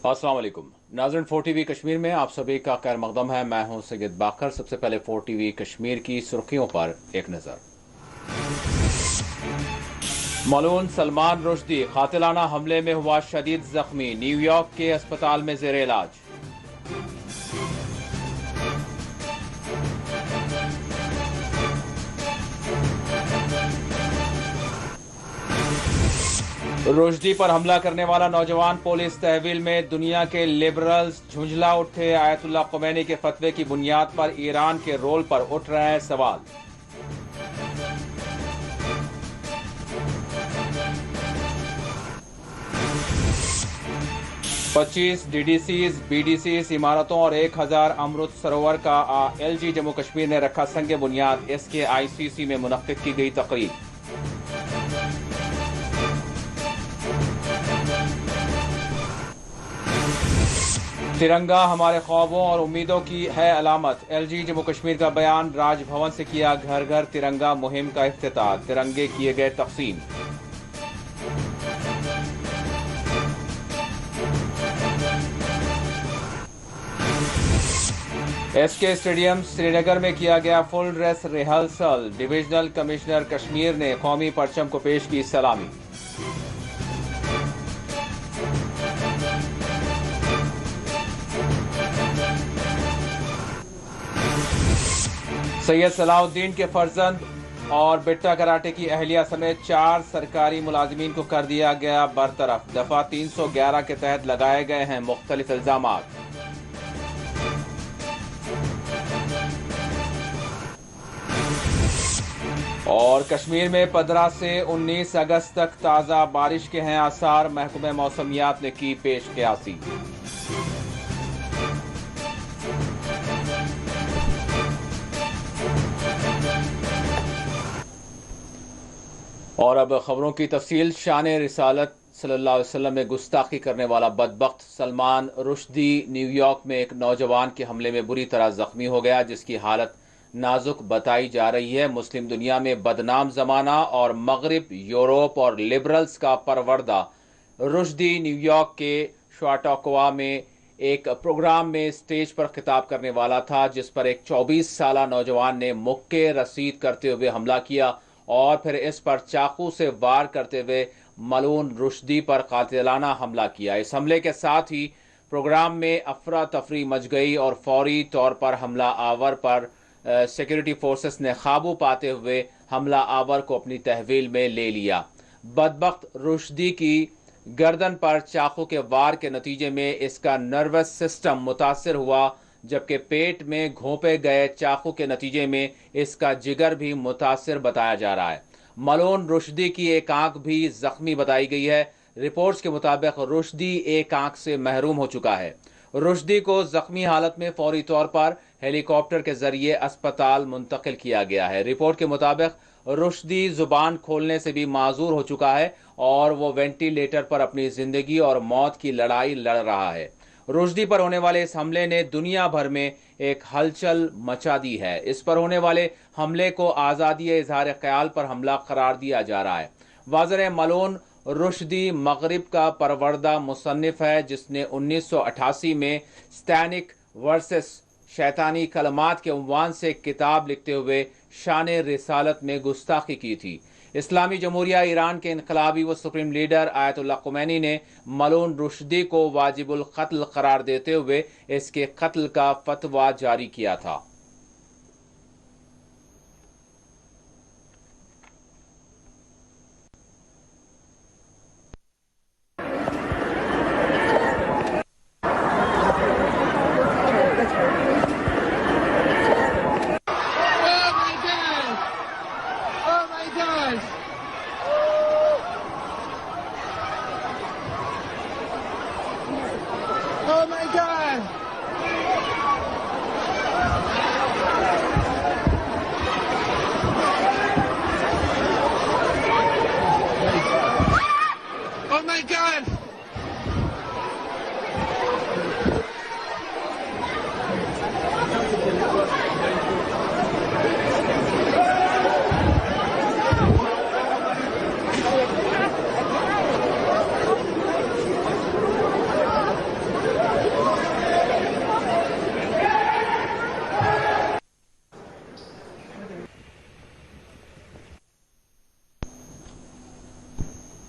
अस्सलाम वालेकुम नाज़रीन, 4 टीवी कश्मीर में आप सभी का खैर मकदम है। मैं हूं सैयद बाकर। सबसे पहले 4 टीवी कश्मीर की सुर्खियों पर एक नजर। मलून सलमान रुश्दी कातिलाना हमले में हुआ शदीद जख्मी, न्यूयॉर्क के अस्पताल में जेर इलाज। रुश्दी पर हमला करने वाला नौजवान पुलिस तहवील में, दुनिया के लिबरल्स झुंझला उठे। आयतुल्लाह खुमैनी के फतवे की बुनियाद पर ईरान के रोल पर उठ रहे हैं सवाल। पच्चीस डीडीसीज बीडीसीज इमारतों और 1000 अमृत सरोवर का एलजी जम्मू कश्मीर ने रखा संग बुनियाद। इसके आईसीसी में मुनक्किद की गई तकरीब। तिरंगा हमारे ख्वाबों और उम्मीदों की है अलामत, एलजी जम्मू कश्मीर का बयान। राजभवन से किया घर घर तिरंगा मुहिम का इफ्तिताह, तिरंगे किए गए तकसीम। एसके स्टेडियम श्रीनगर में किया गया full dress rehearsal. Divisional commissioner Kashmir ने कौमी परचम को पेश की सलामी। सैयद सलाउद्दीन के फर्जंद और बिट्टा कराटे की अहलिया समेत 4 सरकारी मुलाजिमीन को कर दिया गया बरतरफ। दफा 311 के तहत लगाए गए हैं मुख्तलिफ इल्जामात। और कश्मीर में 15 से 19 अगस्त तक ताज़ा बारिश के हैं आसार, महकमे मौसमियात ने की पेश क़यासी। और अब खबरों की तफसील। शान रिसालत सल्लल्लाहु अलैहि वसल्लम में गुस्ताखी करने वाला बदबख्त सलमान रुश्दी न्यूयॉर्क में एक नौजवान के हमले में बुरी तरह जख्मी हो गया, जिसकी हालत नाजुक बताई जा रही है। मुस्लिम दुनिया में बदनाम जमाना और मगरिब, यूरोप और लिबरल्स का परवरदा रुश्दी न्यूयॉर्क के शॉटॉकवा में एक प्रोग्राम में स्टेज पर खिताब करने वाला था, जिस पर एक 24 साला नौजवान ने मुक्के रसीद करते हुए हमला किया और फिर इस पर चाकू से वार करते हुए मलून रुश्दी पर कातिलाना हमला किया। इस हमले के साथ ही प्रोग्राम में अफरा तफरी मच गई और फौरी तौर पर हमला आवर पर सिक्योरिटी फोर्सेस ने काबू पाते हुए हमला आवर को अपनी तहवील में ले लिया। बदबख्त रुश्दी की गर्दन पर चाकू के वार के नतीजे में इसका नर्वस सिस्टम मुतासिर हुआ, जबकि पेट में घोंपे गए चाकू के नतीजे में इसका जिगर भी मुतासिर बताया जा रहा है। मलून रुश्दी की एक आंख भी जख्मी बताई गई है। रिपोर्ट्स के मुताबिक रुश्दी एक आंख से महरूम हो चुका है। रुश्दी को जख्मी हालत में फौरी तौर पर हेलीकॉप्टर के जरिए अस्पताल मुंतकिल किया गया है। रिपोर्ट के मुताबिक रुश्दी जुबान खोलने से भी माजूर हो चुका है और वो वेंटिलेटर पर अपनी जिंदगी और मौत की लड़ाई लड़ रहा है। रुश्दी पर होने वाले इस हमले ने दुनिया भर में एक हलचल मचा दी है। इस पर होने वाले हमले को आज़ादी इजहार ख्याल पर हमला करार दिया जा रहा है। वाज़ेह मलून रुश्दी मगरिब का परवरदा मुसन्निफ है, जिसने 1988 में स्टैनिक वर्सेस शैतानी कलमात के उन्वान से किताब लिखते हुए शान रिसालत में गुस्ताखी की थी। इस्लामी जमहूरिया ईरान के इनकलाबी व सुप्रीम लीडर आयतुल्लाह खुमैनी ने मलून रुश्दी को वाजिबुल कत्ल करार देते हुए इसके कत्ल का फतवा जारी किया था। Oh my God!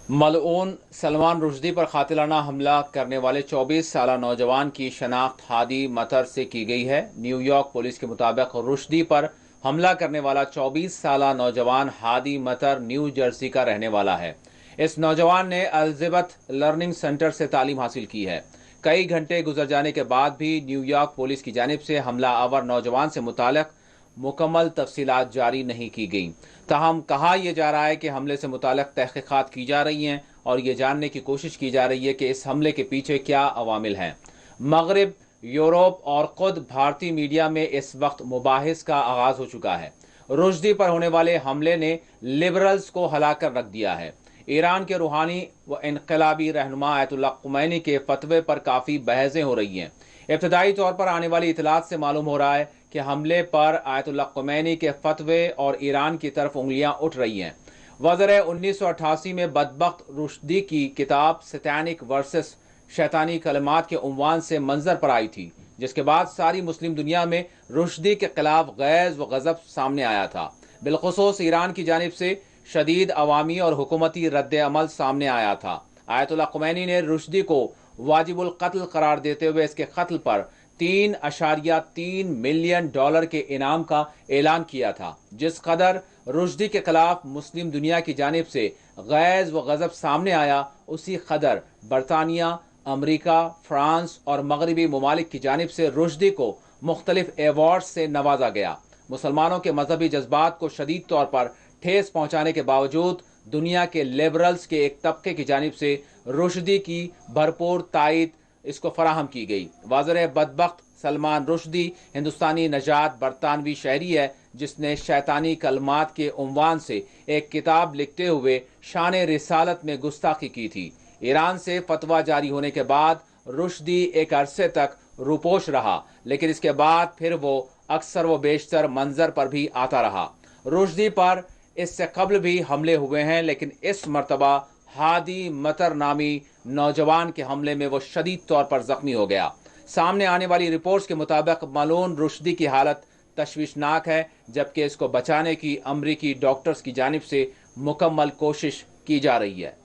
मलऊन Salman Rushdie पर कातिलाना हमला करने वाले 24 साल नौजवान की शनाख्त हादी मतर से की गई है। न्यूयॉर्क पुलिस के मुताबिक रुश्दी पर हमला करने वाला 24 साल नौजवान हादी मतर न्यू जर्सी का रहने वाला है। इस नौजवान ने एलिजाबेथ लर्निंग सेंटर से तालीम हासिल की है। कई घंटे गुजर जाने के बाद भी न्यूयॉर्क पुलिस की जानिब से हमला आवर नौजवान से मुताल्लिक मुकम्मल तफसीलात जारी नहीं की गई। ताहम कहा यह जा रहा है कि हमले से मुताल्लिक तहकीकात की जा रही हैं और ये जानने की कोशिश की जा रही है कि इस हमले के पीछे क्या अवामिल हैं। मगरब, यूरोप और खुद भारतीय मीडिया में इस वक्त मुबाहिस का आगाज हो चुका है। रुश्दी पर होने वाले हमले ने लिबरल्स को हिलाकर रख दिया है। ईरान के रूहानी व इनकलाबी रहनुमा आयतुल्लाह खुमैनी के फतवे पर काफ़ी बहसें हो रही हैं। इब्तदाई तौर पर आने वाली इतलात से मालूम हो रहा है कि हमले पर आयतुल्लाह खुमैनी के फतवे और ईरान की तरफ उंगलियां उठ रही हैं। वज़र 1988 में बदबख्त रुश्दी की किताब सैतानिक वर्सेस शैतानी कलमात के उन्वान से मंजर पर आई थी, जिसके बाद सारी मुस्लिम दुनिया में रुश्दी के खिलाफ गैज़ व गज़ब सामने आया था। बिलखुसूस ईरान की जानिब से शदीद अवामी और हुकूमती रद्द अमल सामने आया था। आयतुल्लाह खुमैनी ने रुश्दी को वाजिबुल कत्ल करार देते हुए इसके कत्ल पर $3.3 मिलियन के इनाम का ऐलान किया था। जिस कदर रुश्दी के खिलाफ मुस्लिम दुनिया की जानिब से गैज़ व गज़ब सामने आया, उसी कदर बरतानिया, अमरीका, फ्रांस और मगरबी ममालिक की जानिब से रुश्दी को मुख्तलिफ एवार्ड से नवाजा गया। मुसलमानों के मजहबी जज्बात को शदीद तौर पर ठेस पहुंचाने के बावजूद दुनिया के लिबरल्स के एक तबके की जानिब से रुश्दी की भरपूर तायद इसको फराहम की गई। वाज़र बदबख्त सलमान रुश्दी हिंदुस्तानी नजात बरतानवी शहरी है, जिसने शैतानी कलमात के उन्वान से एक किताब लिखते हुए शान रिसालत में गुस्ताखी की थी। ईरान से फतवा जारी होने के बाद रुश्दी एक अरसे तक रूपोश रहा, लेकिन इसके बाद फिर वो अक्सर व बेशतर मंजर पर भी आता रहा। रुश्दी पर इससे कबल भी हमले हुए हैं, लेकिन इस मरतबा हादी मतर नामी नौजवान के हमले में वो शदीद तौर पर जख्मी हो गया। सामने आने वाली रिपोर्ट्स के मुताबिक मलून रुश्दी की हालत तशवीशनाक है, जबकि इसको बचाने की अमरीकी डॉक्टर्स की जानिब से मुकम्मल कोशिश की जा रही है।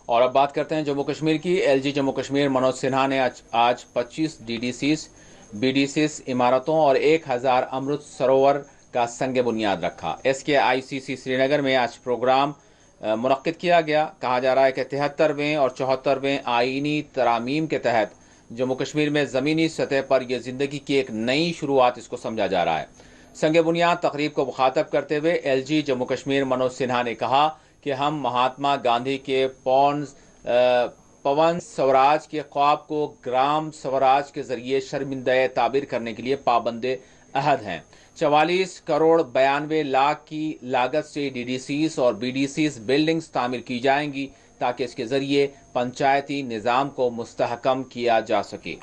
और अब बात करते हैं जम्मू कश्मीर की। एलजी जम्मू कश्मीर मनोज सिन्हा ने आज 25 डीडीसीज, बीडीसीज इमारतों और 1000 अमृत सरोवर का संग बुनियाद रखा। एसके आईसीसी श्रीनगर में आज प्रोग्राम मुनक्किद किया गया। कहा जा रहा है कि 73वें और 74वें आईनी तरामीम के तहत जम्मू कश्मीर में ज़मीनी सतह पर यह ज़िंदगी की एक नई शुरुआत इसको समझा जा रहा है। संग बुनियाद तकरीब को मुखातब करते हुए एलजी जम्मू कश्मीर मनोज सिन्हा ने कहा कि हम महात्मा गांधी के पवन स्वराज के ख्वाब को ग्राम स्वराज के जरिए शर्मिंदा ताबीर करने के लिए पाबंदे अहद हैं। 44 करोड़ 92 लाख की लागत से डीडीसीज और बीडीसीज बिल्डिंग्स तामीर की जाएंगी, ताकि इसके जरिए पंचायती निज़ाम को मुस्तहकम किया जा सके।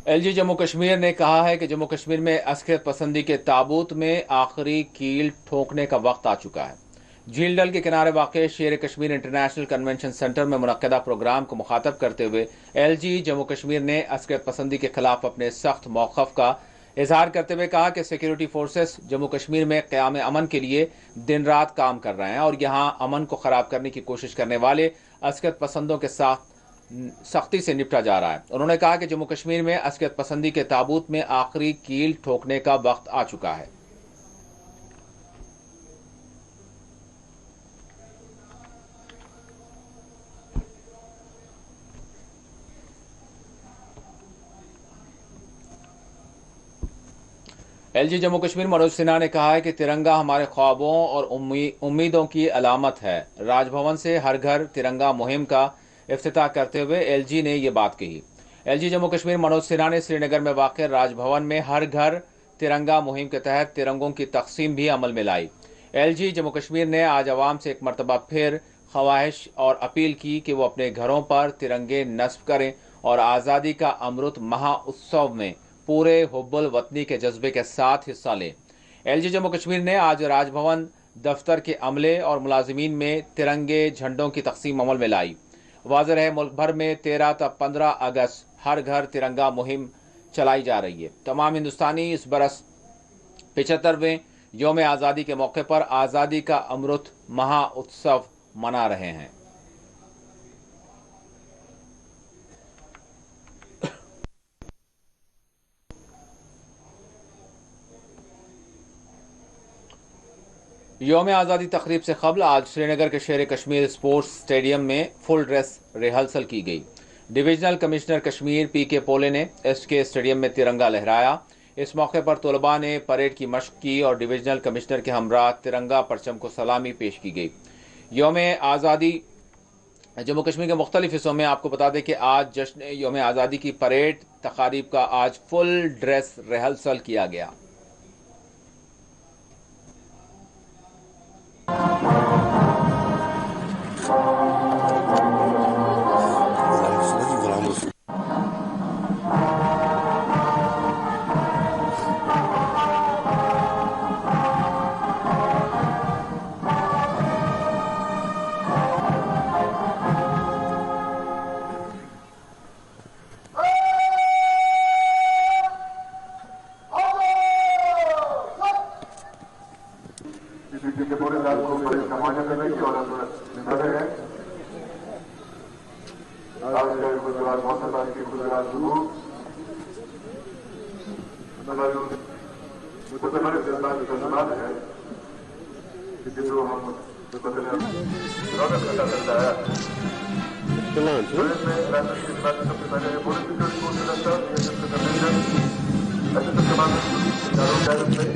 एलजी जम्मू कश्मीर ने कहा है कि जम्मू कश्मीर में अस्करियत पसंदी के ताबूत में आखिरी कील ठोकने का वक्त आ चुका है। झील डल के किनारे वाक़ शेर कश्मीर इंटरनेशनल कन्वेंशन सेंटर में मुनक्किदा प्रोग्राम को मुखातब करते हुए एलजी जम्मू कश्मीर ने अस्करियत पसंदी के खिलाफ अपने सख्त मौक़िफ़ का इजहार करते हुए कहा कि सिक्योरिटी फोर्सेस जम्मू कश्मीर में क़याम अमन के लिए दिन रात काम कर रहे हैं और यहाँ अमन को ख़राब करने की कोशिश करने वाले अस्करियत पसंदों के साथ सख्ती से निपटा जा रहा है। उन्होंने कहा कि जम्मू कश्मीर में अस्करियत पसंदी के ताबूत में आखिरी कील ठोकने का वक्त आ चुका है। एलजी जम्मू कश्मीर मनोज सिन्हा ने कहा है कि तिरंगा हमारे ख्वाबों और उम्मीदों की अलामत है। राजभवन से हर घर तिरंगा मुहिम का इफ्तिताह करते हुए एलजी ने ये बात कही। एलजी जम्मू कश्मीर मनोज सिन्हा ने श्रीनगर में वाक़ राजभवन में हर घर तिरंगा मुहिम के तहत तिरंगों की तकसीम भी अमल में लाई। LG जम्मू कश्मीर ने आज अवाम से एक मरतबा फिर ख्वाहिश और अपील की कि वो अपने घरों पर तिरंगे नस्ब करें और आज़ादी का अमृत महाउत्सव में पूरे हुब्बुल वतनी के जज्बे के साथ हिस्सा लें। LG जम्मू कश्मीर ने आज राजभवन दफ्तर के अमले और मुलाजिमीन में तिरंगे झंडों की तकसीम अमल में लाई। वाज़ेह है, मुल्क भर में 13 तक 15 अगस्त हर घर तिरंगा मुहिम चलाई जा रही है। तमाम हिंदुस्तानी इस बरस 75वें यौम आज़ादी के मौके पर आज़ादी का अमृत महाउत्सव मना रहे हैं। यौम आज़ादी तकरीब से कबल आज श्रीनगर के शेर कश्मीर स्पोर्ट्स स्टेडियम में फुल ड्रेस रिहर्सल की गई। डिविजनल कमिश्नर कश्मीर PK पोले ने SK स्टेडियम में तिरंगा लहराया। इस मौके पर तलबा ने परेड की मशक की और डिविजनल कमिश्नर के हमरा तिरंगा परचम को सलामी पेश की गई। यौम आज़ादी जम्मू कश्मीर के मुख्तलिफ हिस्सों में आपको बता दें कि आज जश्न यौम आज़ादी की परेड तकारीब का आज फुल ड्रेस रिहर्सल किया गया। के पूरे रात को बड़े कमाने करने की और निकले हैं। आज के गुजरात मौसम की गुजरात शुरू मुझे बड़े जज्बात है कि जो हम रौनक करता करता है में राजनीति के बाद सबसे पहले पूरे सिक्योरिटी को सुरक्षा ये सबसे पहले ऐसे सबके बाद चारों में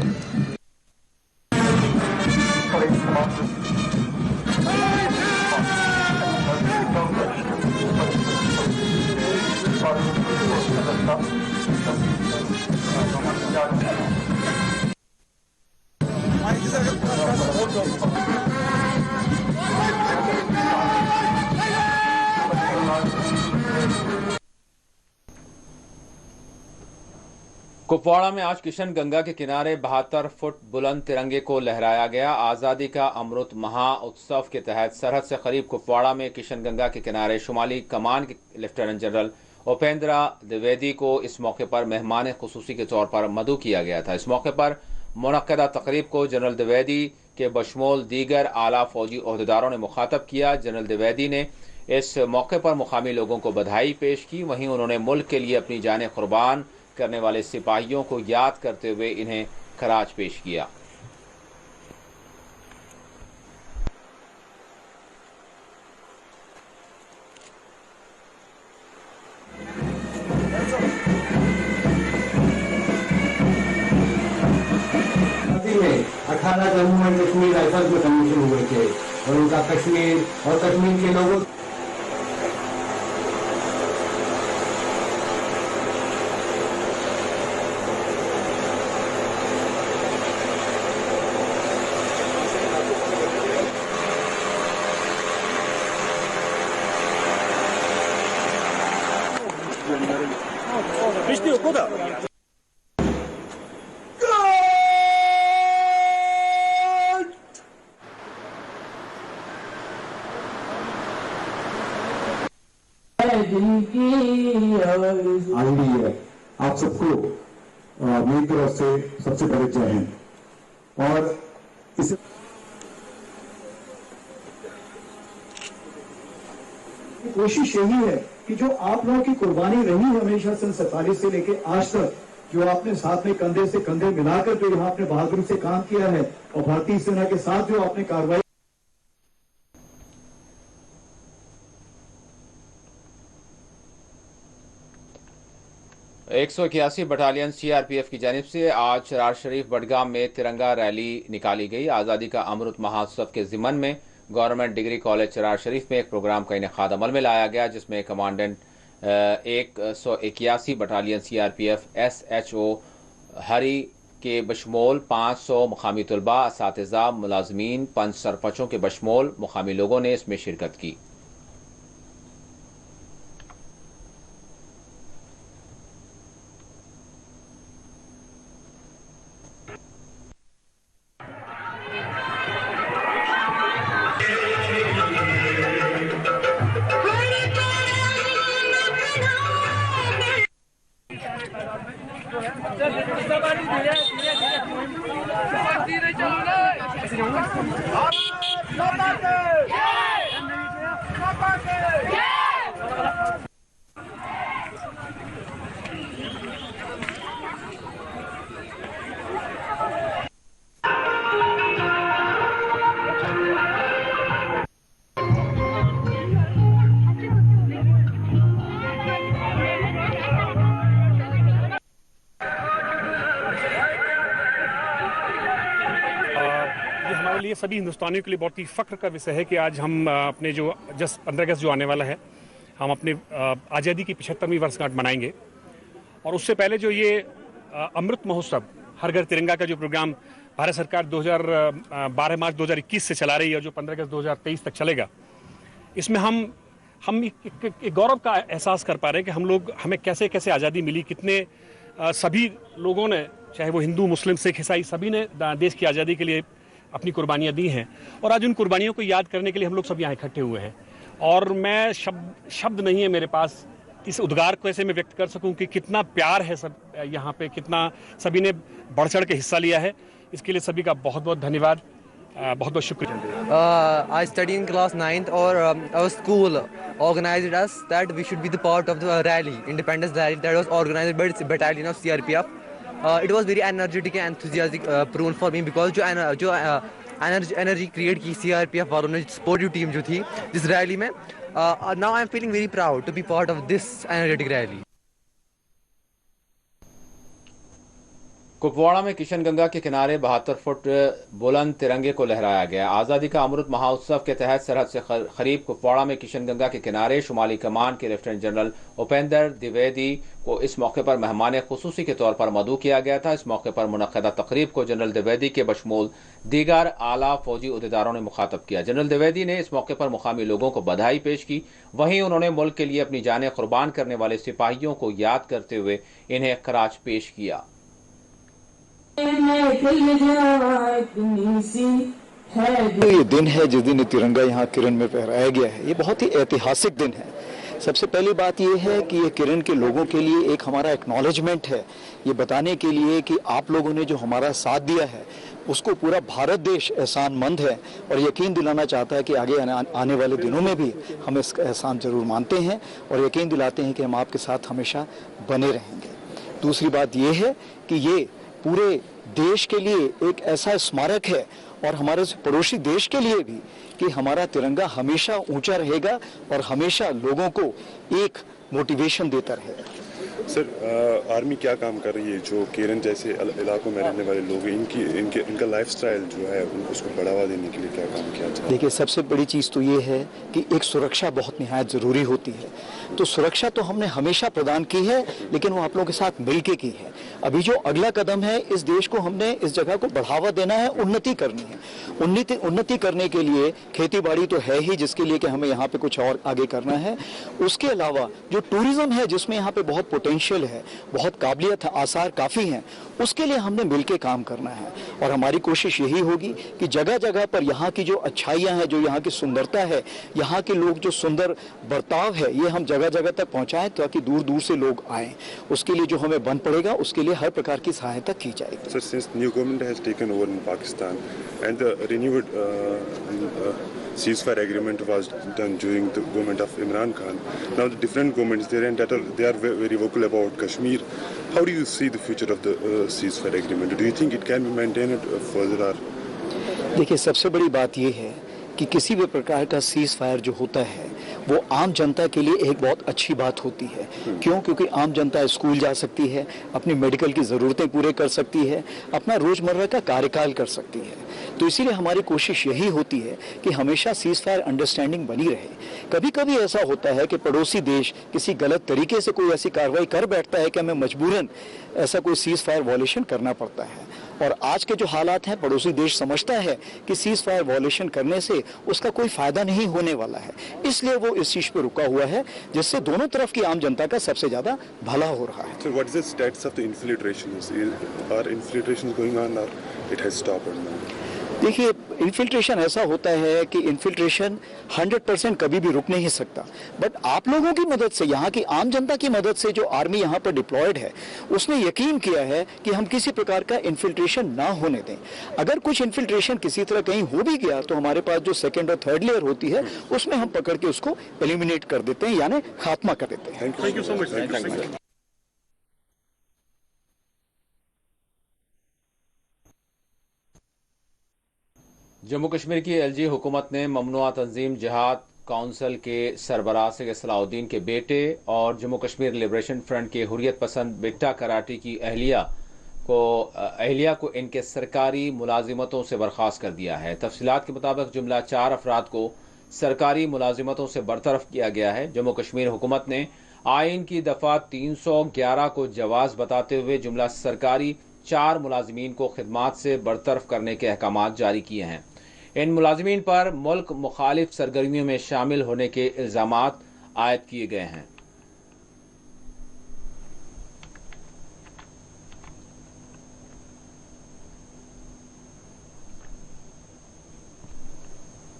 कुपवाड़ा में आज किशन गंगा के किनारे 72 फुट बुलंद तिरंगे को लहराया गया। आज़ादी का अमृत महाउत्सव के तहत सरहद से करीब कुपवाड़ा में किशन गंगा के किनारे शुमाली कमान के लेफ्टिनेंट जनरल उपेंद्रा द्विवेदी को इस मौके पर मेहमान खुसूसी के तौर पर मदऊ किया गया था। इस मौके पर मुनक्कदा तकरीब को जनरल द्विवेदी के बशमूल दीगर आला फौजी ओहदेदारों ने मुखातब किया। जनरल द्विवेदी ने इस मौके पर मुकामी लोगों को बधाई पेश की। वहीं उन्होंने मुल्क के लिए अपनी जानें कुर्बान करने वाले सिपाहियों को याद करते हुए इन्हें खराज पेश किया। में 18 जम्मू एंड कश्मीर राइफल्स में कमीशन हुए थे और उनका कश्मीर और कश्मीर के लोगों आईडी है। आप सबको मेरी तरफ से सबसे बड़े जय हिंद। और इसे कोशिश यही है कि जो आप लोगों की कुर्बानी रही है हमेशा सन 47 से लेकर आज तक, जो आपने साथ में कंधे से कंधे मिलाकर जो यहाँ आपने बहादुरी से काम किया है और भारतीय सेना के साथ जो आपने कार्रवाई 181 बटालियन CRPF की जानिब से आज शरार शरीफ बडगाम में तिरंगा रैली निकाली गई। आज़ादी का अमृत महोत्सव के ज़िमन में गवर्नमेंट डिग्री कॉलेज शरार शरीफ में एक प्रोग्राम का इनेकाद अमल में लाया गया, जिसमें कमांडेंट 181 बटालियन CRPF SHO हरी के बशमोल 500 मुकामी तलबा, असातिज़ा, मुलाजमीन, 5 सरपंचों के बशमोल मुकामी लोगों ने इसमें शिरकत की। हमारे लिए सभी हिंदुस्तानियों के लिए बहुत ही फ़ख्र का विषय है कि आज हम अपने जो 15 अगस्त जो आने वाला है, हम अपने आज़ादी की 75वीं वर्षगांठ मनाएंगे। और उससे पहले जो ये अमृत महोत्सव हर घर तिरंगा का जो प्रोग्राम भारत सरकार 12 मार्च 2021 से चला रही है, जो 15 अगस्त 2023 तक चलेगा, इसमें हम एक गौरव का एहसास कर पा रहे हैं कि हमें कैसे कैसे आज़ादी मिली, कितने सभी लोगों ने, चाहे वो हिंदू, मुस्लिम, सिख, ईसाई, सभी ने देश की आज़ादी के लिए अपनी कुर्बानियां दी हैं। और आज उन कुर्बानियों को याद करने के लिए हम लोग सब यहाँ इकट्ठे हुए हैं। और मैं शब्द नहीं है मेरे पास इस उद्गार को ऐसे मैं व्यक्त कर सकूं कि कितना प्यार है सब यहाँ पे, कितना सभी ने बढ़ चढ़ के हिस्सा लिया है। इसके लिए सभी का बहुत बहुत धन्यवाद, बहुत बहुत शुक्रिया। I study in class 9th or our school organized us that we should be the part of the rally, independence rally that was organized by the battalion of CRPF. It was very energetic and enthusiastic prone for me because जो energy create की CRPF वालों ने, sportive team जो थी जिस rally में, now I am feeling very proud to be part of this energetic rally. Kupwara में किशनगंगा के किनारे 72 फुट बुलंद तिरंगे को लहराया गया। आज़ादी का अमृत महोत्सव के तहत सरहद से करीब कुपवाड़ा में किशनगंगा के किनारे शुमाली कमान के लेफ्टिनेंट जनरल उपेंद्र द्विवेदी को इस मौके पर मेहमान खुसूसी के तौर पर मदऊ किया गया था। इस मौके पर मुनक्कदा तकरीब को जनरल द्विवेदी के बशमूल दीगर आला फौजी उहदेदारों ने मुखातब किया। जनरल द्विवेदी ने इस मौके पर मुकामी लोगों को बधाई पेश की। वहीं उन्होंने मुल्क के लिए अपनी जानें कुर्बान करने वाले सिपाहियों को याद करते हुए इन्हें खराज पेश किया। ये दिन है जिस दिन तिरंगा यहाँ किरण में फहराया गया है। ये बहुत ही ऐतिहासिक दिन है। सबसे पहली बात ये है कि ये किरण के लोगों के लिए एक हमारा एक्नॉलेजमेंट है, ये बताने के लिए कि आप लोगों ने जो हमारा साथ दिया है उसको पूरा भारत देश एहसानमंद है और यकीन दिलाना चाहता है कि आगे आने वाले दिनों में भी हम इसका एहसान जरूर मानते हैं और यकीन दिलाते हैं कि हम आपके साथ हमेशा बने रहेंगे। दूसरी बात ये है कि ये पूरे देश के लिए एक ऐसा स्मारक है और हमारे पड़ोसी देश के लिए भी कि हमारा तिरंगा हमेशा ऊंचा रहेगा और हमेशा लोगों को एक मोटिवेशन देता रहेगा। सर, आर्मी क्या काम कर रही है जो केरन जैसे इलाकों में रहने वाले लोग हैं, इनका लाइफस्टाइल जो है उसको बढ़ावा देने के लिए क्या काम किया जाए? देखिए, सबसे बड़ी चीज़ तो ये है कि एक सुरक्षा बहुत निहायत ज़रूरी होती है। तो सुरक्षा तो हमने हमेशा प्रदान की है, लेकिन वो आप लोगों के साथ मिलके की है। अभी जो अगला कदम है, इस देश को हमने इस जगह को बढ़ावा देना है, उन्नति करनी है। उन्नति करने के लिए खेती बाड़ी तो है ही, जिसके लिए कि हमें यहाँ पे कुछ और आगे करना है। उसके अलावा जो टूरिज्म है, जिसमें यहाँ पे बहुत पोटेंशियल है, बहुत काबिलियत है, आसार काफ़ी हैं, उसके लिए हमने मिलके काम करना है। और हमारी कोशिश यही होगी कि जगह जगह पर यहाँ की जो अच्छाइयाँ हैं, जो यहाँ की सुंदरता है, यहाँ के लोग जो सुंदर बर्ताव है, ये हम जगह जगह तक पहुँचाएं ताकि दूर दूर से लोग आएँ। उसके लिए जो हमें बन पड़ेगा, उसके लिए हर प्रकार की सहायता की जाएगी। Sir, since new government has taken over in Pakistan and the renewed ceasefire agreement was done during the government of Imran Khan, now the different governments there and they are very vocal about Kashmir. How do you see the future of the ceasefire agreement? Do you think it can be maintained further? देखिए, सबसे बड़ी बात यह है कि किसी भी प्रकार का सीज फायर जो होता है वो आम जनता के लिए एक बहुत अच्छी बात होती है। क्यों? क्योंकि आम जनता स्कूल जा सकती है, अपनी मेडिकल की ज़रूरतें पूरे कर सकती है, अपना रोज़मर्रा का कार्यकाल कर सकती है। तो इसीलिए हमारी कोशिश यही होती है कि हमेशा सीज फायर अंडरस्टैंडिंग बनी रहे। कभी कभी ऐसा होता है कि पड़ोसी देश किसी गलत तरीके से कोई ऐसी कार्रवाई कर बैठता है कि हमें मजबूरन ऐसा कोई सीज फायर वॉयलेशन करना पड़ता है। और आज के जो हालात हैं, पड़ोसी देश समझता है कि सीज फायर वॉयलेशन करने से उसका कोई फायदा नहीं होने वाला है, इसलिए वो इस चीज पे रुका हुआ है, जिससे दोनों तरफ की आम जनता का सबसे ज्यादा भला हो रहा है। So what is the status of the infiltrations? Are infiltrations going on or it has stopped now? देखिए, इन्फिल्ट्रेशन ऐसा होता है कि इन्फिल्ट्रेशन 100% कभी भी रुक नहीं सकता, बट आप लोगों की मदद से, यहाँ की आम जनता की मदद से जो आर्मी यहाँ पर डिप्लॉयड है, उसने यकीन किया है कि हम किसी प्रकार का इन्फिल्ट्रेशन ना होने दें। अगर कुछ इन्फिल्ट्रेशन किसी तरह कहीं हो भी गया तो हमारे पास जो सेकेंड और थर्ड लेयर होती है उसमें हम पकड़ के उसको एलिमिनेट कर देते हैं, यानी खात्मा कर देते हैं। Thank you so much. Jammu Kashmir की एलजी हुकूमत ने ममनुआ तंजीम जिहाद काउंसिल के सरबराह सैयद सलाउद्दीन के बेटे और जम्मू कश्मीर लिबरेशन फ्रंट के हुर्रियत पसंद बिट्टा कराटी की अहलिया को इनके सरकारी मुलाजिमतों से बर्खास्त कर दिया है। तफसीलात के मुताबिक जुमला 4 अफराद को सरकारी मुलाजिमतों से बरतरफ किया गया है। जम्मू कश्मीर हुकूमत ने आइन की दफा 311 को जवाज बताते हुए जुमला सरकारी 4 मुलाजिमीन को खिदमात से बरतरफ करने के अहकामात जारी किए हैं। इन मुलाजिमीन पर मुल्क मुखालिफ सरगर्मियों में शामिल होने के इल्जामात आयद किए गए हैं।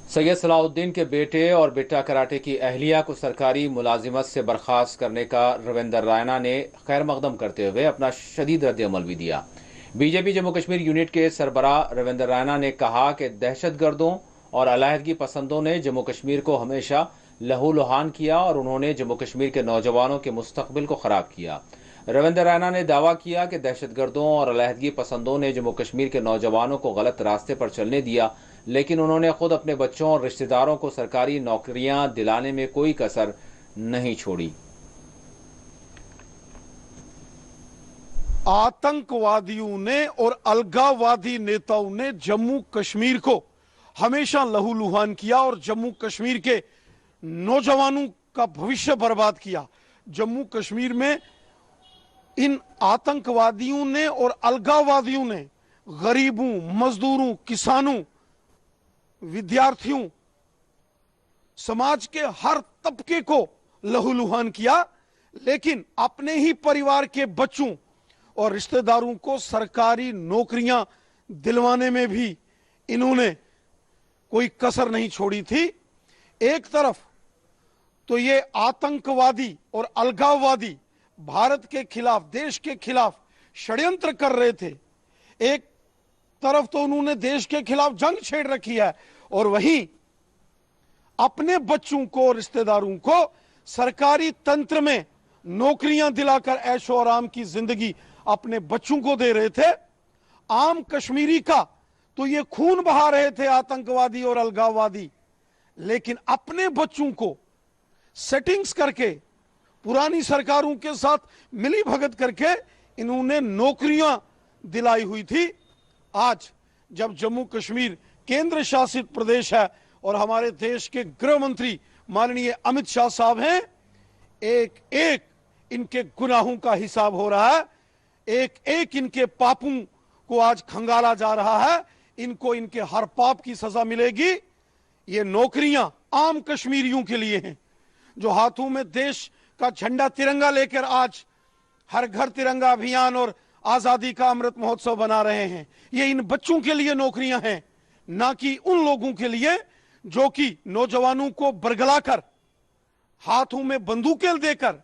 सैयद सलाउद्दीन के बेटे और बिट्टा कराटे की अहलिया को सरकारी मुलाजिमत से बर्खास्त करने का रविंदर रायना ने खैर मकदम करते हुए अपना शदीद रद्द-ए-अमल भी दिया। बीजेपी जम्मू कश्मीर यूनिट के सरबराह रविंदर रायना ने कहा कि दहशतगर्दों और अलहदगी पसंदों ने जम्मू कश्मीर को हमेशा लहूलुहान किया और उन्होंने जम्मू कश्मीर के नौजवानों के मुस्तकबिल को खराब किया। रविंदर रायना ने दावा किया कि दहशतगर्दों और अलहदगी पसंदों ने जम्मू कश्मीर के नौजवानों को गलत रास्ते पर चलने दिया, लेकिन उन्होंने खुद अपने बच्चों और रिश्तेदारों को सरकारी नौकरियां दिलाने में कोई कसर नहीं छोड़ी। आतंकवादियों ने और अलगाववादी नेताओं ने जम्मू कश्मीर को हमेशा लहूलुहान किया और जम्मू कश्मीर के नौजवानों का भविष्य बर्बाद किया। जम्मू कश्मीर में इन आतंकवादियों ने और अलगाववादियों ने गरीबों, मजदूरों, किसानों, विद्यार्थियों, समाज के हर तबके को लहूलुहान किया, लेकिन अपने ही परिवार के बच्चों और रिश्तेदारों को सरकारी नौकरियां दिलवाने में भी इन्होंने कोई कसर नहीं छोड़ी थी। एक तरफ तो ये आतंकवादी और अलगाववादी भारत के खिलाफ, देश के खिलाफ षड्यंत्र कर रहे थे, एक तरफ तो उन्होंने देश के खिलाफ जंग छेड़ रखी है और वहीं अपने बच्चों को, रिश्तेदारों को सरकारी तंत्र में नौकरियां दिलाकर ऐशो आराम की जिंदगी अपने बच्चों को दे रहे थे। आम कश्मीरी का तो ये खून बहा रहे थे आतंकवादी और अलगाववादी, लेकिन अपने बच्चों को सेटिंग्स करके, पुरानी सरकारों के साथ मिली भगत करके इन्होंने नौकरियां दिलाई हुई थी। आज जब जम्मू कश्मीर केंद्र शासित प्रदेश है और हमारे देश के गृह मंत्री माननीय अमित शाह साहब हैं, एक एक इनके गुनाहों का हिसाब हो रहा है, एक एक इनके पापों को आज खंगाला जा रहा है, इनको इनके हर पाप की सजा मिलेगी। ये नौकरियां आम कश्मीरियों के लिए हैं जो हाथों में देश का झंडा तिरंगा लेकर आज हर घर तिरंगा अभियान और आजादी का अमृत महोत्सव बना रहे हैं। ये इन बच्चों के लिए नौकरियां हैं, ना कि उन लोगों के लिए जो कि नौजवानों को बरगलाकर, हाथों में बंदूकें देकर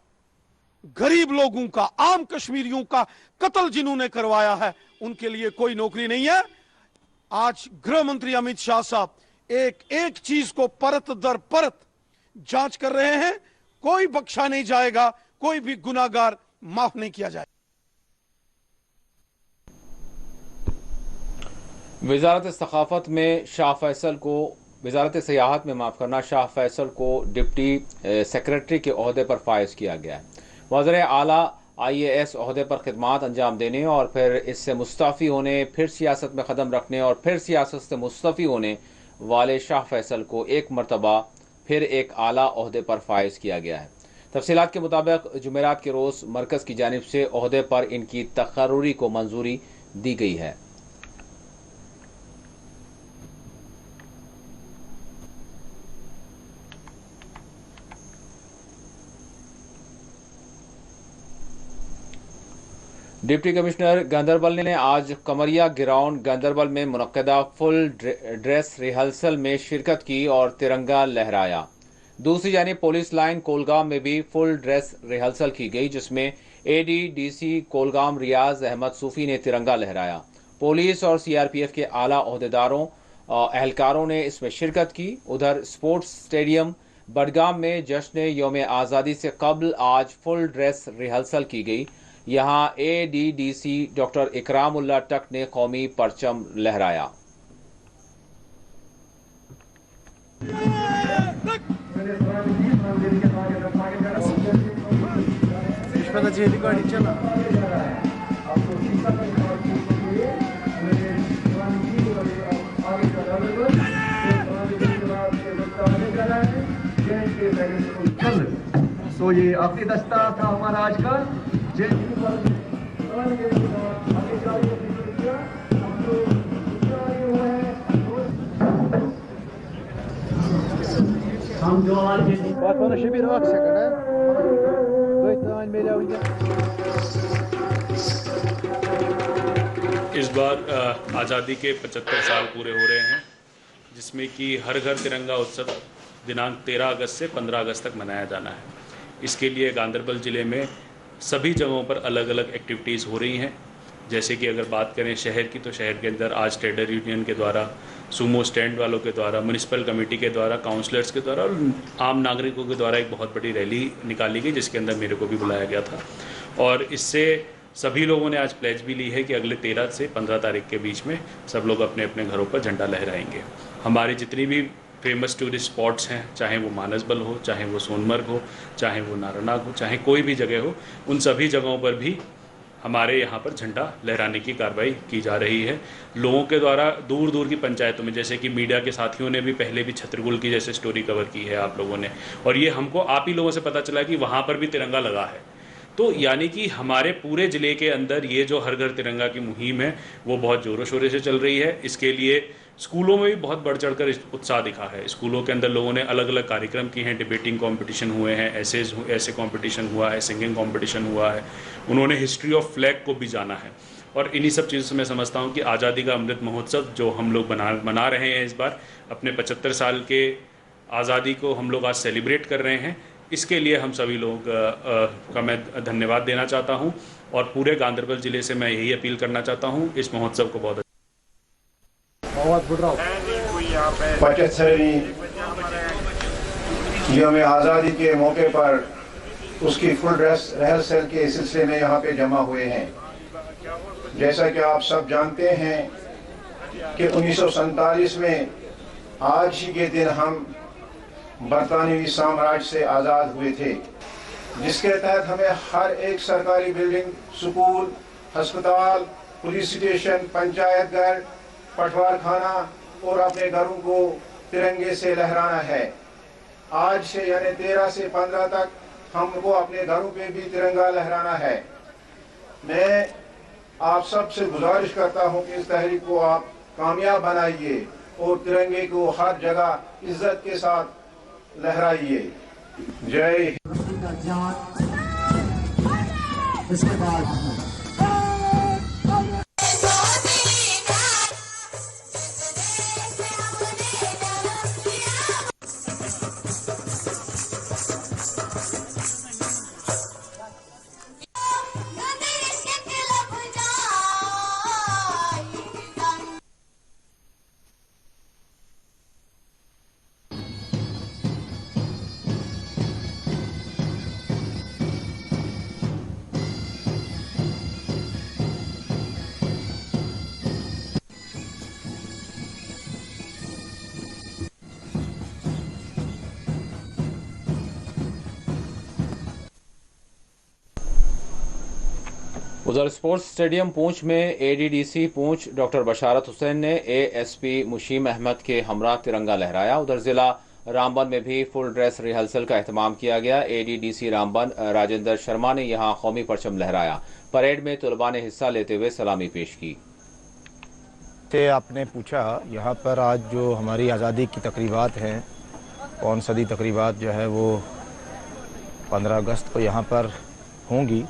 गरीब लोगों का, आम कश्मीरियों का कत्ल जिन्होंने करवाया है, उनके लिए कोई नौकरी नहीं है। आज गृह मंत्री अमित शाह साहब एक एक चीज को परत दर परत जांच कर रहे हैं। कोई बख्शा नहीं जाएगा, कोई भी गुनाहगार माफ नहीं किया जाएगा। वजारत सखाफत में शाह फैसल को वजारत सियाहत में माफ़ करना शाह फैसल को डिप्टी सेक्रेटरी के ओहदे पर फायज किया गया है। वज़ीर आला IAS ओहदे पर खिदमात अंजाम देने और फिर इससे मुस्तफ़ी होने, फिर सियासत में कदम रखने और फिर सियासत से मुस्तफ़ी होने वाले शाह फैसल को एक मरतबा फिर एक आला ओहदे पर फायज किया गया है। तफसीलात के मुताबिक जुमेरात के रोज़ मरकज़ की जानिब से ओहदे पर इनकी तकर्रुरी को मंजूरी दी गई है। डिप्टी कमिश्नर गांदरबल ने आज कमरिया ग्राउंड गांदरबल में मुनक्कदा फुल ड्रेस रिहर्सल में शिरकत की और तिरंगा लहराया। दूसरी जानिब पुलिस लाइन कोलगाम में भी फुल ड्रेस रिहर्सल की गई, जिसमें ADDC कोलगाम रियाज अहमद सूफी ने तिरंगा लहराया। पुलिस और CRPF के आला ओहदेदारों एहलकारों ने इसमें शिरकत की। उधर स्पोर्ट्स स्टेडियम बडगाम में जश्न यौम आज़ादी से कबल आज फुल ड्रेस रिहर्सल की गई। यहाँ ADDC डॉक्टर इकरामुल्लाह टक ने कौमी परचम लहराया। तो ये आखिरी दस्ता था हमारा आज का। हम जो आज इस बार आज़ादी के 75 साल पूरे हो रहे हैं, जिसमें कि हर घर तिरंगा उत्सव दिनांक 13 अगस्त से 15 अगस्त तक मनाया जाना है। इसके लिए गांदरबल ज़िले में सभी जगहों पर अलग अलग एक्टिविटीज़ हो रही हैं। जैसे कि अगर बात करें शहर की, तो शहर के अंदर आज ट्रेडर यूनियन के द्वारा, सूमो स्टैंड वालों के द्वारा, म्यूनिसिपल कमेटी के द्वारा, काउंसलर्स के द्वारा और आम नागरिकों के द्वारा एक बहुत बड़ी रैली निकाली गई, जिसके अंदर मेरे को भी बुलाया गया था। और इससे सभी लोगों ने आज प्लेज भी ली है कि अगले 13 से 15 तारीख के बीच में सब लोग अपने अपने घरों पर झंडा लहराएंगे। हमारी जितनी भी फेमस टूरिस्ट स्पॉट्स हैं, चाहे वो मानसबल हो, चाहे वो सोनमर्ग हो, चाहे वो नारानाग हो, चाहे कोई भी जगह हो, उन सभी जगहों पर भी हमारे यहाँ पर झंडा लहराने की कार्रवाई की जा रही है। लोगों के द्वारा दूर दूर की पंचायतों में, जैसे कि मीडिया के साथियों ने भी पहले भी छतरपुर की जैसे स्टोरी कवर की है आप लोगों ने, और ये हमको आप ही लोगों से पता चला कि वहाँ पर भी तिरंगा लगा है। तो यानी कि हमारे पूरे ज़िले के अंदर ये जो हर घर तिरंगा की मुहिम है वो बहुत ज़ोरों शोरों से चल रही है। इसके लिए स्कूलों में भी बहुत बढ़ चढ़कर उत्साह दिखा है। स्कूलों के अंदर लोगों ने अलग अलग कार्यक्रम किए हैं, डिबेटिंग कंपटीशन हुए हैं, ऐसे कंपटीशन हुआ है, सिंगिंग कंपटीशन हुआ है। उन्होंने हिस्ट्री ऑफ फ्लैग को भी जाना है। और इन्हीं सब चीज़ों से मैं समझता हूँ कि आज़ादी का अमृत महोत्सव जो हम लोग मना रहे हैं, इस बार अपने 75 साल के आज़ादी को हम लोग आज सेलिब्रेट कर रहे हैं। इसके लिए हम सभी लोग का मैं धन्यवाद देना चाहता हूं और पूरे गांदरबल जिले से मैं यही अपील करना चाहता हूं, इस महोत्सव को बहुत 75वीं यौम आज़ादी के मौके पर उसकी फुल ड्रेस रिहर्सल के सिलसिले में यहाँ पे जमा हुए हैं। जैसा कि आप सब जानते हैं कि 1947 में आज ही के दिन हम बरतानवी साम्राज्य से आज़ाद हुए थे, जिसके तहत हमें हर एक सरकारी बिल्डिंग, स्कूल, अस्पताल, पुलिस स्टेशन, पंचायत घर, पटवार खाना और अपने घरों को तिरंगे से लहराना है। आज से यानी 13 से 15 तक हमको अपने घरों पे भी तिरंगा लहराना है। मैं आप सब से गुजारिश करता हूं कि इस तहरीक को आप कामयाब बनाइए और तिरंगे को हर जगह इज्जत के साथ लहराइए। जय इसके बाद उधर स्पोर्ट्स स्टेडियम पूंछ में एडीडीसी पूंछ डॉक्टर बशारत हुसैन ने एएसपी मुशीम अहमद के हमरा तिरंगा लहराया। उधर जिला रामबन में भी फुल ड्रेस रिहर्सल का एहतमाम किया गया। एडीडीसी रामबन राजेंद्र शर्मा ने यहां कौमी परचम लहराया। परेड में तलबा ने हिस्सा लेते हुए सलामी पेश की। आपने पूछा, यहाँ पर आज जो हमारी आज़ादी की तकरीबात हैं, कौन सदी तकरीबात जो है वो 15 अगस्त को यहाँ पर होंगी।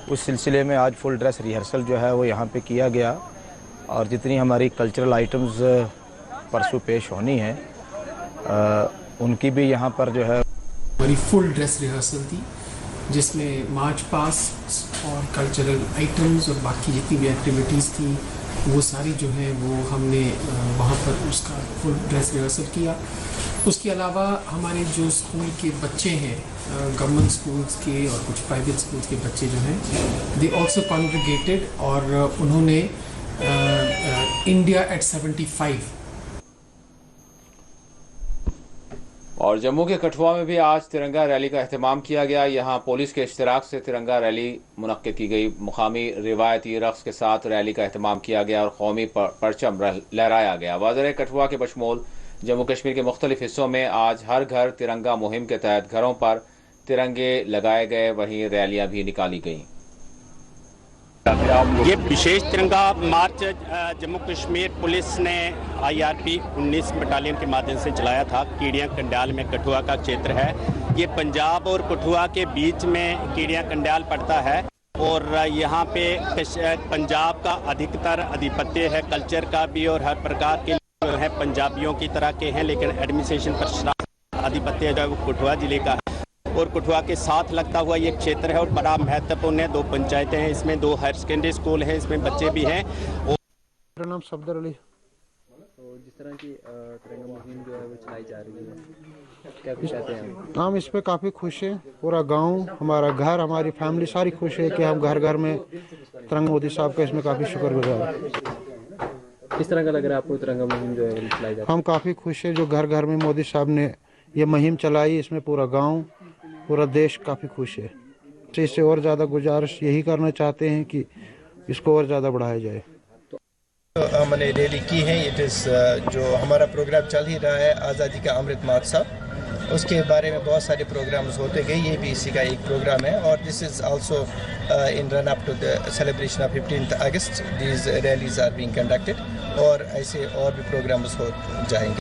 उस सिलसिले में आज फुल ड्रेस रिहर्सल जो है वो यहाँ पे किया गया और जितनी हमारी कल्चरल आइटम्स परसों पेश होनी है उनकी भी यहाँ पर जो है हमारी फुल ड्रेस रिहर्सल थी, जिसमें मार्च पास्ट और कल्चरल आइटम्स और बाकी जितनी भी एक्टिविटीज़ थी वो सारी जो है वो हमने वहाँ पर उसका फुल ड्रेस रिहर्सल किया। उसके अलावा हमारे जो स्कूल के बच्चे हैं, गवर्नमेंट स्कूल्स के और कुछ प्राइवेट स्कूल्स के बच्चे जो हैं, दे ऑल्सो कॉन्ग्रीगेटेड और उन्होंने इंडिया एट 75। और जम्मू के कठुआ में भी आज तिरंगा रैली का एहतमाम किया गया। यहाँ पुलिस के इश्तिराक से तिरंगा रैली मुनक्किद की गई। मुकामी रिवायती रक्स के साथ रैली का एहतमाम किया गया और कौमी परचम लहराया गया। वज़ीर कठुआ के बशमूल जम्मू कश्मीर के मुख्तलिफ हिस्सों में आज हर घर तिरंगा मुहिम के तहत घरों पर तिरंगे लगाए गए, वहीं रैलियां भी निकाली गईं। ये विशेष तिरंगा मार्च जम्मू कश्मीर पुलिस ने IRP 19 बटालियन के माध्यम से चलाया था। कीड़ियाँ कंडाल में कठुआ का क्षेत्र है। ये पंजाब और कठुआ के बीच में कीड़ियाँ कंडाल पड़ता है और यहाँ पे पंजाब का अधिकतर आधिपत्य है, कल्चर का भी, और हर प्रकार के जो है पंजाबियों की तरह के हैं, लेकिन एडमिनिस्ट्रेशन पर आधिपत्य जो है वो कठुआ जिले का है। और कठुआ के साथ लगता हुआ ये क्षेत्र है और बड़ा महत्वपूर्ण है। 2 पंचायतें हैं, इसमें 2 हायर सेकेंडरी स्कूल हैं, इसमें बच्चे भी हैं। मेरा नाम सफदर अली। तो जिस तरह की तिरंगा मुहिम जो है वो चलाई जा रही है, क्या कुछ कहते हैं हम इस पे काफ़ी खुश हैं। पूरा गांव, हमारा घर, हमारी फैमिली सारी खुश है कि हम घर घर में तिरंगा मोदी साहब का इसमें काफ़ी शुक्रगुजार है। किस तरह का लग रहा है आपको तिरंगा मुहिम जो है वो चलाई जा रही है? हम काफ़ी खुश हैं जो घर घर में मोदी साहब ने ये मुहिम चलाई, इसमें पूरा गाँव, पूरा देश काफ़ी खुश है। इससे और ज़्यादा गुजारिश यही करना चाहते हैं कि इसको और ज़्यादा बढ़ाया जाए। हमने रैली की है। इट इज़ जो हमारा प्रोग्राम चल ही रहा है आज़ादी का अमृत महोत्सव, उसके बारे में बहुत सारे प्रोग्राम्स होते गए, ये भी इसी का एक प्रोग्राम है। और this is also in run up to the celebration of 15 August these rallies are being conducted और ऐसे और भी प्रोग्राम्स हो जाएंगे।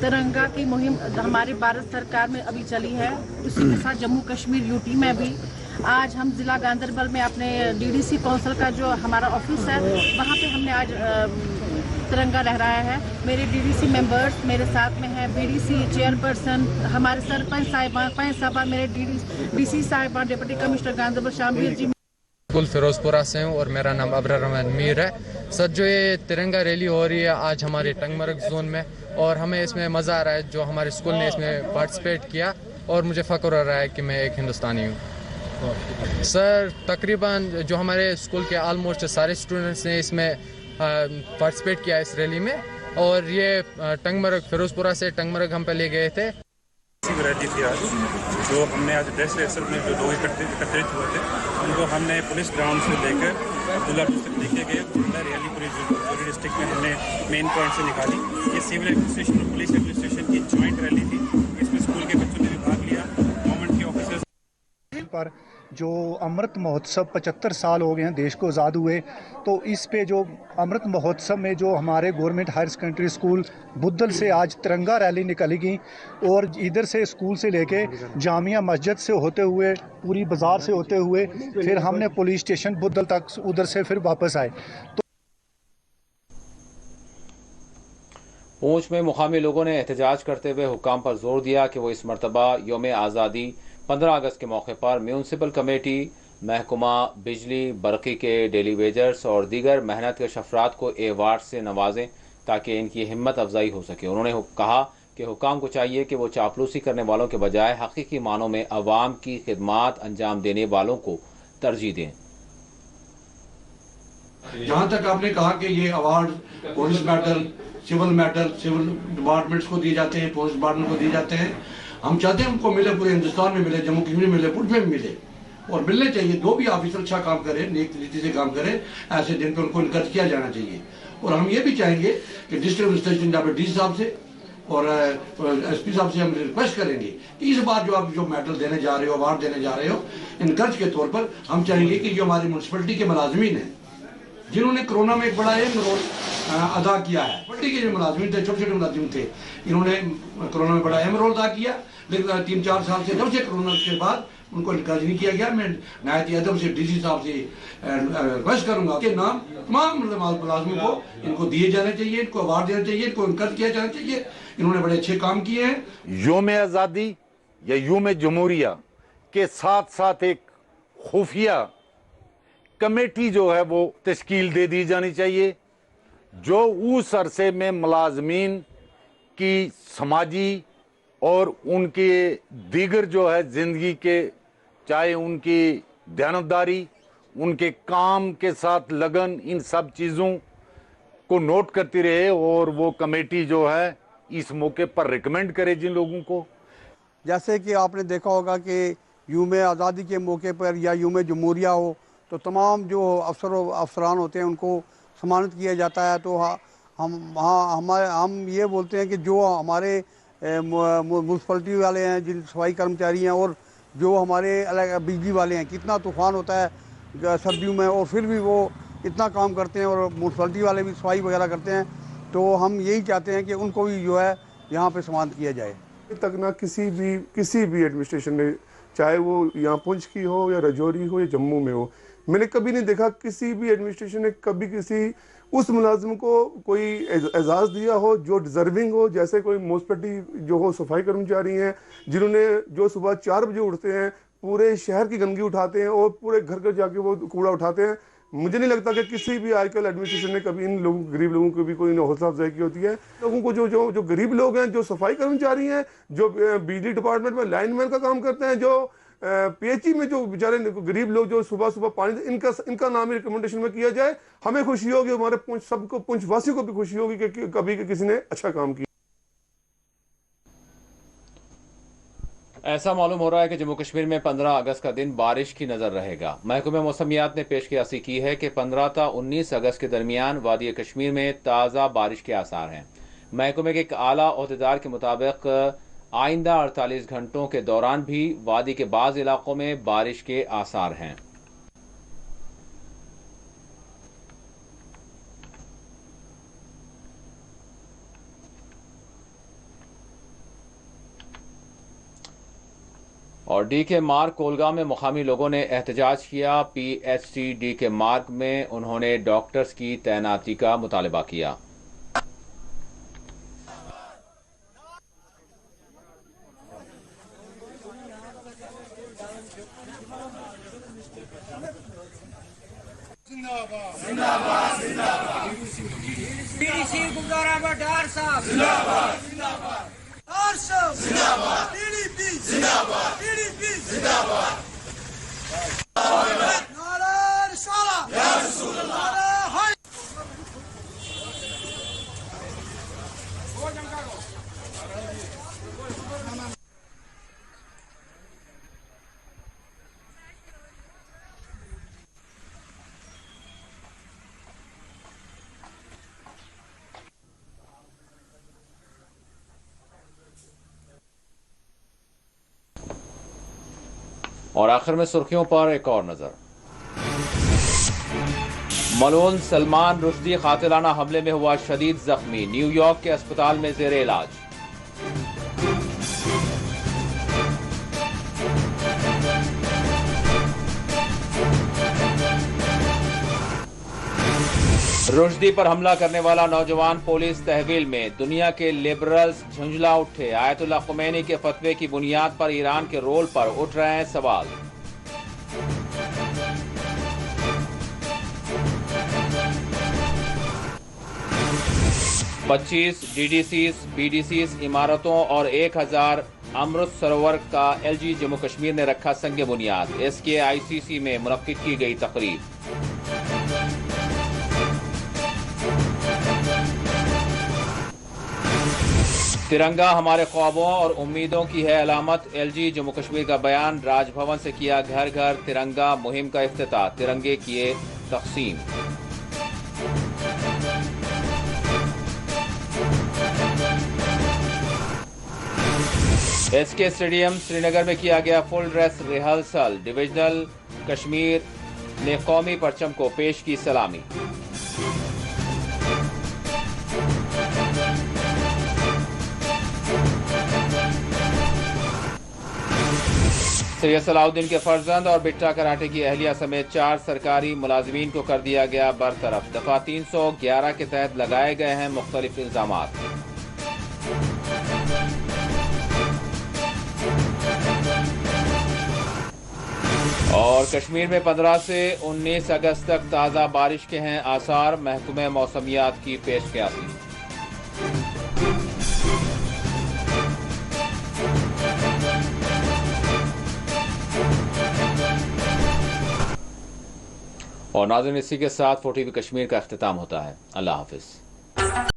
तिरंगा की मुहिम हमारी भारत सरकार में अभी चली है, उसी के साथ जम्मू कश्मीर यूटी में भी आज हम जिला गांधरबल में अपने DDC काउंसिल का जो हमारा ऑफिस है वहाँ पे हमने आज तिरंगा लहराया है। मेरे DDC मेंबर्स मेरे साथ में हैं, BDC चेयरपर्सन, हमारे सरपंच साहिबान, मेरे DC साहिबान, डिप्टी कमिश्नर गांधरबल शामवीर जी। स्कूल फिरोजपुरा से हूँ और मेरा नाम अबरार रहमान मीर है। सर, जो ये तिरंगा रैली हो रही है आज हमारे टंगमर्ग जोन में, और हमें इसमें मज़ा आ रहा है जो हमारे स्कूल ने इसमें पार्टिसिपेट किया, और मुझे फ़ख्र हो रहा है कि मैं एक हिंदुस्तानी हूँ। सर, तकरीबन जो हमारे स्कूल के ऑलमोस्ट सारे स्टूडेंट्स ने इसमें पार्टिसिपेट किया इस रैली में, और ये टंगमर्ग फिरोजपुरा से टंगमर्ग हम पहले गए थे। वैरायटी थी आज जो हमने आज ड्रेस रिहर्सल में जो लोग एकत्रित हुए थे उनको हमने पुलिस ग्राउंड से लेकर अब्दुल्ला डिस्ट्रिक्ट लेके गए। जिला रैली पूरी जोरी डिस्ट्रिक्ट में हमने मेन पॉइंट से निकाली। ये सिविल एडमिनिस्ट्रेशन और पुलिस एडमिनिस्ट्रेशन की जॉइंट रैली थी। इसमें स्कूल के बच्चों ने भी भाग लिया, गवर्नमेंट के ऑफिसर्स। पर जो अमृत महोत्सव 75 साल हो गए हैं देश को आज़ाद हुए, तो इस पे जो अमृत महोत्सव में जो हमारे government higher secondary school Buddhal से आज तिरंगा रैली निकाली गई, और इधर से स्कूल से लेके जामिया मस्जिद से होते हुए पूरी बाज़ार से होते हुए फिर हमने पुलिस स्टेशन बुद्धल तक उधर से फिर वापस आए। तो पूंछ में मुकामी लोगों ने एहतजाज करते हुए हुक्काम पर जोर दिया कि वो इस मरतबा यौम आज़ादी 15 अगस्त के मौके पर म्यूनसिपल कमेटी, महकमा बिजली, बरक़ी के डेली वेजर्स और दीगर मेहनत के अफराद को अवार्ड से नवाजें ताकि इनकी हिम्मत अफजाई हो सके। उन्होंने कहा कि हुक्काम को चाहिए कि वो चापलूसी करने वालों के बजाय हकीकी मानों में अवाम की खिदमात अंजाम देने वालों को तरजीह दें। जहाँ तक आपने कहा कि ये award police medal, civil departments को दिए जाते हैं, पुलिस डिपार्टमेंट को दिए जाते हैं, हम चाहते हैं उनको मिले, पूरे हिंदुस्तान में मिले, जम्मू कश्मीर में मिले, पुलिस में भी मिले। और मिलने चाहिए। जो भी ऑफिसर अच्छा काम करे, नेक तरीके से काम करे, ऐसे दिन पर उनको इनकरेज किया जाना चाहिए। और हम ये भी चाहेंगे कि डिस्ट्रिक्ट एडमिनिस्ट्रेशन जहाँ डी साहब से और एसपी साहब से हम रिक्वेस्ट करेंगे कि इस बार जो आप जो मेडल देने जा रहे हो, अवार्ड देने जा रहे हो, इनकरेज के तौर पर हम चाहेंगे कि जो हमारी म्यूनसिपलिटी के मुलाजमीन हैं जिन्होंने कोरोना में एक बड़ा अहम रोल अदा किया है, म्यूनसिपलिटी के जो मुलाजमीन थे, छोटे छोटे मुलाजिम थे, इन्होंने कोरोना में बड़ा अहम रोल अदा किया। लेकिन 3-4 साल से जब से कोरोना के बाद उनको इनकरेज नहीं किया गया। मैं नायत अदब से डीसी साहब से रिक्वेस्ट करूंगा कि नाम तमाम मुलाजमों को इनको दिए जाने चाहिए, इनको अवार्ड देना चाहिए, इनको इनकरेज किया जाना चाहिए। इन्होंने बड़े अच्छे काम किए हैं। यौम आज़ादी या यौम जमहूरिया के साथ साथ एक खुफिया कमेटी जो है वो तश्कील दे दी जानी चाहिए, जो उस अरसे में मुलाजमीन की समाजी और उनके दीगर जो है ज़िंदगी के, चाहे उनकी दयानतदारी, उनके काम के साथ लगन, इन सब चीज़ों को नोट करती रहे और वो कमेटी जो है इस मौके पर रिकमेंड करे जिन लोगों को। जैसे कि आपने देखा होगा कि यूम आज़ादी के मौके पर या यूम जमहूरिया हो तो तमाम जो अफसरान होते हैं उनको सम्मानित किया जाता है। तो हम ये बोलते हैं कि जो हमारे म्यूनसिपलिटी वाले हैं, जिन सफाई कर्मचारी हैं और जो हमारे बिजली वाले हैं, कितना तूफ़ान होता है सर्दियों में और फिर भी वो इतना काम करते हैं और म्यूनसिपलिटी वाले भी सफाई वगैरह करते हैं। तो हम यही चाहते हैं कि उनको भी जो है यहाँ पे सम्मानित किया जाए। तक ना किसी भी एडमिनिस्ट्रेशन ने, चाहे वो यहाँ पुंछ की हो या राजौरी हो या जम्मू में हो, मैंने कभी नहीं देखा किसी भी एडमिनिस्ट्रेशन ने कभी किसी उस मुलाजिम को कोई एजाज़ दिया हो जो डिजर्विंग हो। जैसे कोई म्यूनसिपलिटी जो हो सफाई कर्मचारी हैं जिन्होंने जो सुबह 4 बजे उठते हैं, पूरे शहर की गंदगी उठाते हैं और पूरे घर घर जाके वो कूड़ा उठाते हैं। मुझे नहीं लगता कि किसी भी आजकल एडमिनिस्ट्रेशन ने कभी इन लोगों, गरीब लोगों को भी कोई हौसला अफजाई की होती है। लोगों को जो गरीब लोग हैं, जो सफाई कर्मचारी हैं, जो बिजली डिपार्टमेंट में लाइनमैन का काम करते हैं, जो पीएचई में जो बेचारे गरीब लोग जो सुबह सुबह पानी, इनका नाम ही रिकमेंडेशन में किया जाए। हमें खुशी होगी, हमारे पुंछ सबको, पुंछ वासियों को भी खुशी होगी कि कभी किसी ने अच्छा काम किया। ऐसा मालूम हो रहा है कि जम्मू कश्मीर में 15 अगस्त का दिन बारिश की नजर रहेगा। महकमे मौसमियात ने पेशकियासी की है कि 15 ta 19 अगस्त के दरमियान वादी कश्मीर में ताज़ा बारिश के आसार हैं। महकमे के एक आला ओहदेदार के मुताबिक आइंदा 48 घंटों के दौरान भी वादी के बाज़ इलाकों में बारिश के आसार हैं। और डी के मार्ग कोलगांव में मुकामी लोगों ने एहतजाज किया। पीएचटी डी के मार्ग में उन्होंने डॉक्टर्स की तैनाती का मुतालबा किया। जिंदाबाद जिंदाबाद डीडीसी गुब्बारा बटार साहब जिंदाबाद जिंदाबाद आरशम जिंदाबाद टीडीपी जिंदाबाद टीडीपी जिंदाबाद नारा रिसालत या रसूल अल्लाह नारा हाय और आखिर में सुर्खियों पर एक और नजर। मलून सलमान रुश्दी कातिलाना हमले में हुआ शदीद जख्मी, न्यूयॉर्क के अस्पताल में जेर इलाज। रुश्दी पर हमला करने वाला नौजवान पुलिस तहवील में, दुनिया के लिबरल्स झुंझला उठे। आयतुल्लाह खुमैनी के फतवे की बुनियाद पर ईरान के रोल पर उठ रहे हैं सवाल। पच्चीस डीडीसीज बीडीसीज इमारतों और 1000 अमृत सरोवर का एलजी जम्मू कश्मीर ने रखा संग बुनियाद। SKICC में मुनक्किद की गई तकरीब। तिरंगा हमारे ख्वाबों और उम्मीदों की है अलामत। एलजी जम्मू कश्मीर का बयान। राजभवन से किया घर घर तिरंगा मुहिम का इफ्तिताह। तिरंगे किए तकसीम। एसके स्टेडियम श्रीनगर में किया गया full dress rehearsal. Divisional Kashmir ने कौमी परचम को पेश की सलामी। सैयद सलाउद्दीन के फर्जंद और बिट्टा कराटे की अहलिया समेत 4 सरकारी मुलाजिमीन को कर दिया गया बरतरफ। दफा 311 के तहत लगाए गए हैं मुख्तलिफ इल्जामात। और कश्मीर में 15 से 19 अगस्त तक ताज़ा बारिश के हैं आसार। महकमे मौसमियात की पेशकयासी। और नाज़रीन, इसी के साथ 4TV कश्मीर का अख्तिताम होता है। अल्लाह हाफिज।